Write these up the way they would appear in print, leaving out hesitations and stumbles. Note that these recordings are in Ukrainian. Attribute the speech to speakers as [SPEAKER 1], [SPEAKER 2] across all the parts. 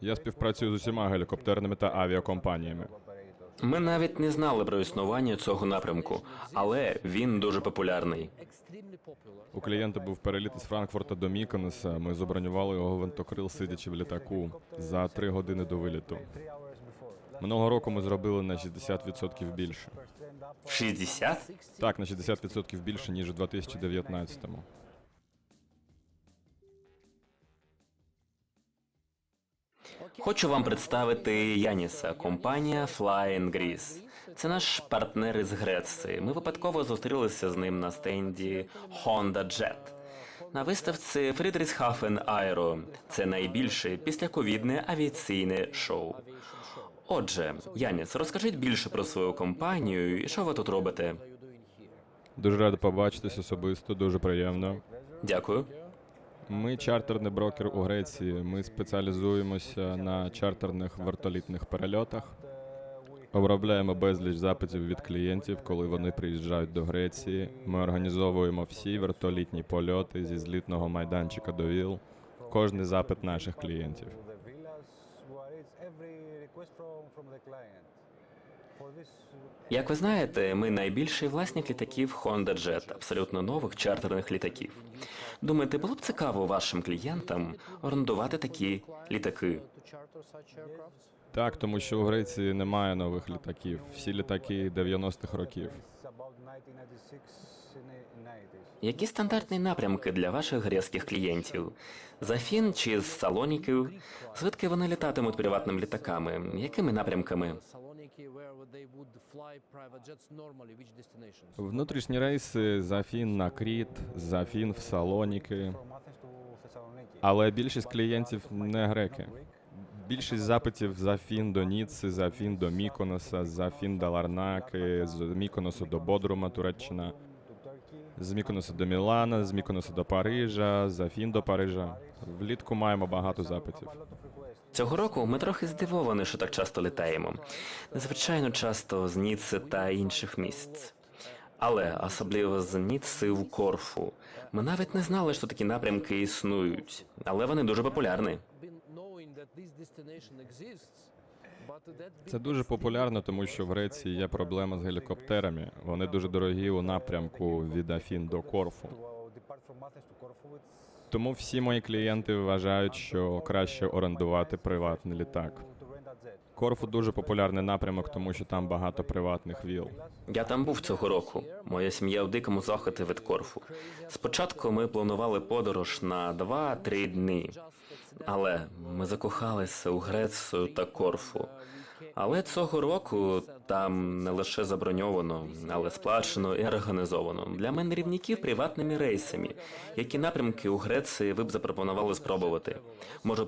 [SPEAKER 1] Я співпрацюю з усіма гелікоптерними та авіакомпаніями.
[SPEAKER 2] Ми навіть не знали про існування цього напрямку, але він дуже популярний.
[SPEAKER 1] У клієнта був переліт із Франкфурта до Міконоса. Ми забронювали його гвинтокрил, сидячи в літаку, за 3 години до виліту. Минулого року ми зробили на 60% більше.
[SPEAKER 2] 60?
[SPEAKER 1] Так, на 60% більше, ніж у 2019-му.
[SPEAKER 2] Хочу вам представити Яніса, компанія Flying Greece. Це наш партнер із Греції. Ми випадково зустрілися з ним на стенді Honda Jet. На виставці Friedrichshafen Aero. Це найбільше післяковідне авіаційне шоу. Отже, Яніс, розкажіть більше про свою компанію і що ви тут робите?
[SPEAKER 1] Дуже радий побачитись особисто, дуже приємно.
[SPEAKER 2] Дякую.
[SPEAKER 1] Ми чартерний брокер у Греції. Ми спеціалізуємося на чартерних вертолітних перельотах. Обробляємо безліч запитів від клієнтів, коли вони приїжджають до Греції. Ми організовуємо всі вертолітні польоти зі злітного майданчика до ВІЛ. Кожний запит наших клієнтів.
[SPEAKER 2] Як ви знаєте, ми найбільший власник літаків Honda Jet, абсолютно нових чартерних літаків. Думаєте, було б цікаво вашим клієнтам орендувати такі літаки?
[SPEAKER 1] Так, тому що у Греції немає нових літаків. Всі літаки 90-х років.
[SPEAKER 2] Які стандартні напрямки для ваших грецьких клієнтів? З Афін чи з Салоніків? Звідки вони літатимуть приватними літаками? Якими напрямками?
[SPEAKER 1] Внутрішні рейси з Афін на Кріт, з Афін в Салоніки. Але більшість клієнтів не греки. Більшість запитів з Афін до Ніцци, з Афін до Міконоса, з Афін до Ларнаки, з Міконосу до Бодрума, Туреччина, з Міконосу до Мілана, з Міконосу до Парижа, з Афін до Парижа. Влітку маємо багато запитів.
[SPEAKER 2] Цього року ми трохи здивовані, що так часто літаємо. Незвичайно часто з Ніцци та інших місць. Але особливо з Ніцци в Корфу. Ми навіть не знали, що такі напрямки існують. Але вони дуже популярні.
[SPEAKER 1] Це дуже популярно, тому що в Греції є проблема з гелікоптерами. Вони дуже дорогі у напрямку від Афін до Корфу. Тому всі мої клієнти вважають, що краще орендувати приватний літак. Корфу дуже популярний напрямок, тому що там багато приватних віл.
[SPEAKER 2] Я там був цього року. Моя сім'я у дикому захваті від Корфу. Спочатку ми планували подорож на 2-3 дні. Але ми закохалися у Грецію та Корфу. Але цього року там не лише заброньовано, але сплачено і організовано для мандрівників приватними рейсами. Які напрямки у Греції ви б запропонували спробувати? Може,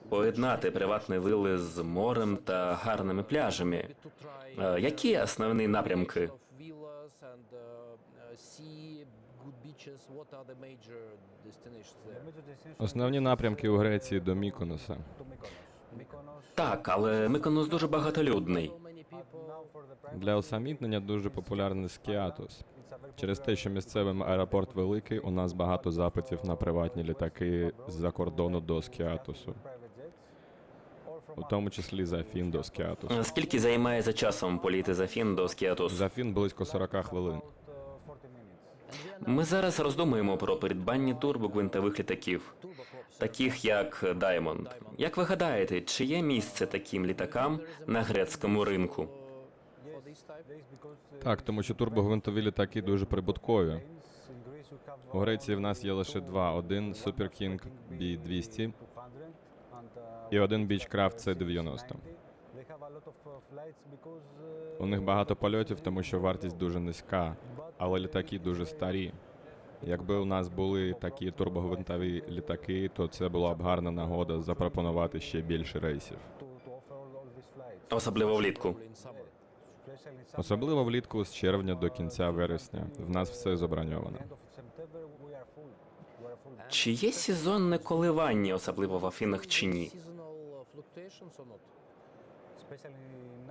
[SPEAKER 2] поєднати приватні вили з морем та гарними пляжами? Які основні напрямки?
[SPEAKER 1] Основні напрямки у Греції до Міконоса.
[SPEAKER 2] Так, але Миконос дуже багатолюдний.
[SPEAKER 1] Для усамітнення дуже популярний Скіатос. Через те, що місцевий аеропорт великий, у нас багато запитів на приватні літаки з-за кордону до Скіатосу. У тому числі з Афін до Скіатосу.
[SPEAKER 2] Скільки займає за часом політи з Афін до Скіатосу?
[SPEAKER 1] З Афін близько 40 хвилин.
[SPEAKER 2] Ми зараз роздумуємо про придбання турбогвинтових літаків, таких як Diamond. Як ви гадаєте, чи є місце таким літакам на грецькому ринку?
[SPEAKER 1] Так, тому що турбогвинтові літаки дуже прибуткові. У Греції в нас є лише два. Один Super King B200 і один Beechcraft C90. У них багато польотів, тому що вартість дуже низька, але літаки дуже старі. Якби у нас були такі турбогвинтові літаки, то це була б гарна нагода запропонувати ще більше рейсів.
[SPEAKER 2] Особливо влітку.
[SPEAKER 1] Особливо влітку з червня до кінця вересня. В нас все заброньовано.
[SPEAKER 2] Чи є сезонне коливання, особливо в Афінах, чи ні?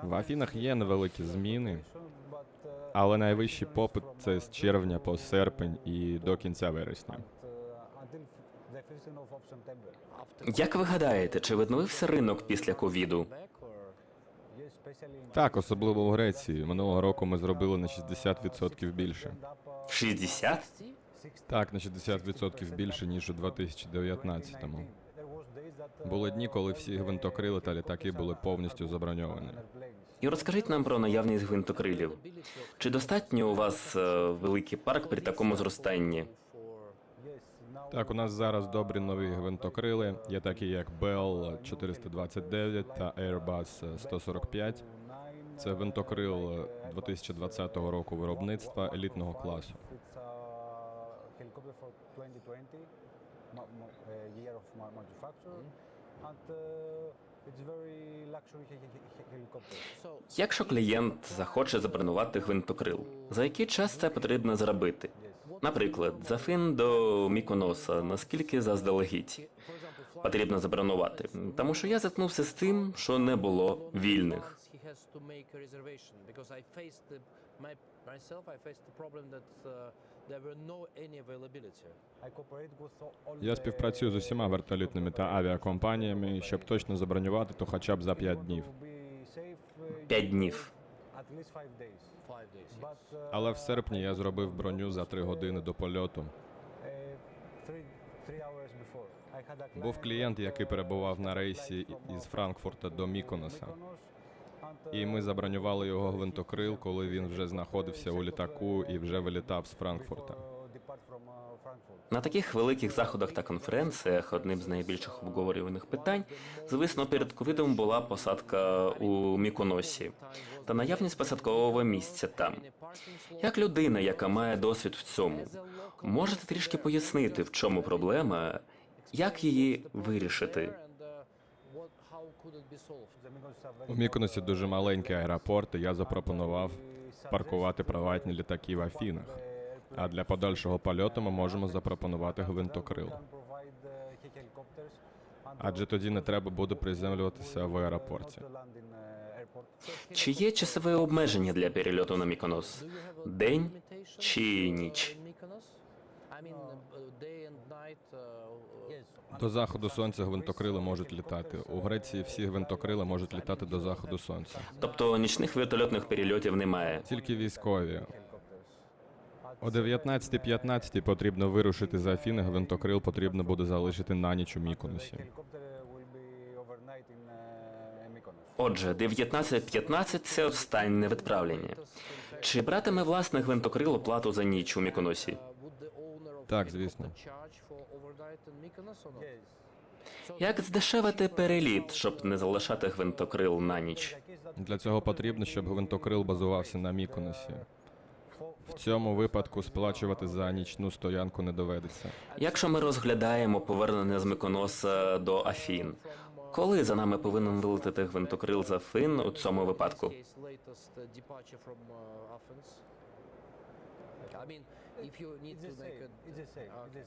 [SPEAKER 1] В Афінах є невеликі зміни, але найвищий попит – це з червня по серпень і до кінця вересня.
[SPEAKER 2] Як ви гадаєте, чи відновився ринок після ковіду?
[SPEAKER 1] Так, особливо у Греції. Минулого року ми зробили на 60% більше.
[SPEAKER 2] 60?
[SPEAKER 1] Так, на 60% більше, ніж у 2019-му. Були дні, коли всі гвинтокрили та літаки були повністю заброньовані.
[SPEAKER 2] І розкажіть нам про наявність гвинтокрилів. Чи достатньо у вас великий парк при такому зростанні?
[SPEAKER 1] Так, у нас зараз добрі нові гвинтокрили. Є такі, як Bell 429 та Airbus 145. Це гвинтокрил 2020 року виробництва елітного класу.
[SPEAKER 2] Якщо клієнт захоче забронювати гвинтокрил, за який час це потрібно зробити? Наприклад, за Афін до Міконоса, наскільки заздалегідь потрібно забронювати? Тому що я зіткнувся з тим, що не було вільних.
[SPEAKER 1] Я співпрацюю з усіма вертольотними та авіакомпаніями, щоб точно забронювати, то хоча б за 5 днів.
[SPEAKER 2] 5 днів.
[SPEAKER 1] Але в серпні я зробив броню за 3 години до польоту. Був клієнт, який перебував на рейсі із Франкфурта до Міконоса. І ми забронювали його гвинтокрил, коли він вже знаходився у літаку і вже вилітав з Франкфурта.
[SPEAKER 2] На таких великих заходах та конференціях одним з найбільших обговорюваних питань, звісно, перед ковідом була посадка у Міконосі та наявність посадкового місця там. Як людина, яка має досвід в цьому, можете трішки пояснити, в чому проблема, як її вирішити?
[SPEAKER 1] У Міконосі дуже маленький аеропорт, і я запропонував паркувати приватні літаки в Афінах. А для подальшого польоту ми можемо запропонувати гвинтокрил. Адже тоді не треба буде приземлюватися в аеропорті.
[SPEAKER 2] Чи є часове обмеження для перельоту на Міконос? День чи ніч?
[SPEAKER 1] До заходу сонця гвинтокрили можуть літати. У Греції всі гвинтокрили можуть літати до заходу сонця.
[SPEAKER 2] Тобто нічних вертольотних перельотів немає.
[SPEAKER 1] Тільки військові. О 19:15 потрібно вирушити з Афіни, гвинтокрил потрібно буде залишити на ніч у Міконосі.
[SPEAKER 2] Отже, 19:15 – це останнє відправлення. Чи братиме власне гвинтокрил оплату за ніч у Міконосі?
[SPEAKER 1] Так, звісно.
[SPEAKER 2] Як здешевити переліт, щоб не залишати гвинтокрил на ніч?
[SPEAKER 1] Для цього потрібно, щоб гвинтокрил базувався на Міконосі. В цьому випадку сплачувати за нічну стоянку не доведеться.
[SPEAKER 2] Якщо ми розглядаємо повернення з Міконоса до Афін, коли за нами повинен вилетіти гвинтокрил з Афін у цьому випадку?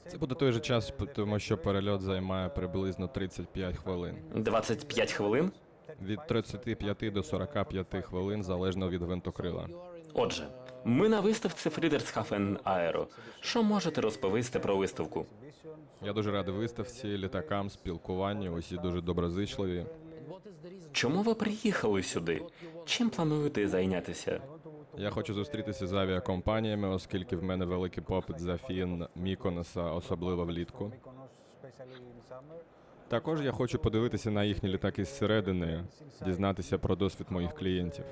[SPEAKER 1] Це буде той же час, тому що перельот займає приблизно 35 хвилин.
[SPEAKER 2] 25 хвилин?
[SPEAKER 1] Від 35 до 45 хвилин залежно від гвинтокрила.
[SPEAKER 2] Отже, ми на виставці Friedrichshafen Aero. Що можете розповісти про виставку?
[SPEAKER 1] Я дуже радий виставці, літакам, спілкуванню, усі дуже доброзичливі.
[SPEAKER 2] Чому ви приїхали сюди? Чим плануєте зайнятися?
[SPEAKER 1] Я хочу зустрітися з авіакомпаніями, оскільки в мене великий попит з Афін, Міконоса, особливо влітку. Також я хочу подивитися на їхні літаки зсередини, дізнатися про досвід моїх клієнтів.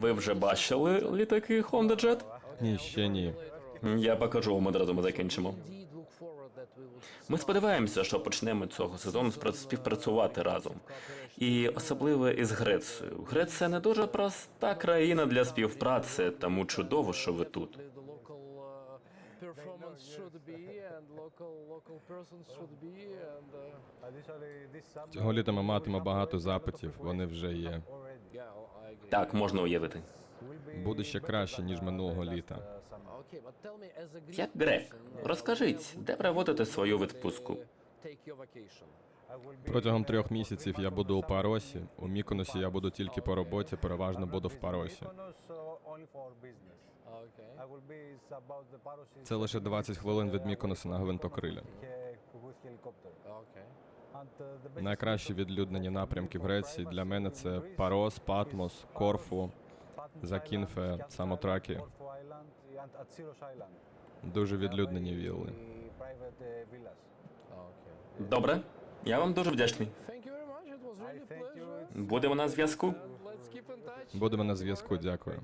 [SPEAKER 2] Ви вже бачили літаки Honda Jet?
[SPEAKER 1] Ні, ще ні.
[SPEAKER 2] Я покажу вам одразу, ми закінчимо. Ми сподіваємося, що почнемо цього сезону співпрацювати разом. І особливо із Грецією. Греція не дуже проста країна для співпраці, тому чудово, що ви тут.
[SPEAKER 1] Цього літа ми матимемо багато запитів, вони вже є.
[SPEAKER 2] Так, можна уявити.
[SPEAKER 1] Буде ще краще, ніж минулого літа.
[SPEAKER 2] Як грек, розкажіть, де проводите свою відпустку?
[SPEAKER 1] Протягом 3 місяців я буду у Паросі. У Міконосі я буду тільки по роботі, переважно буду в Паросі. Це лише 20 хвилин від Міконосу на гвинтокрилі. Найкращі відлюднені напрямки в Греції для мене це Парос, Патмос, Корфу, Закінфе, Самотракі. Дуже відлюднені вілли.
[SPEAKER 2] Добре, я вам дуже вдячний. Будемо на зв'язку.
[SPEAKER 1] Будемо на зв'язку, дякую.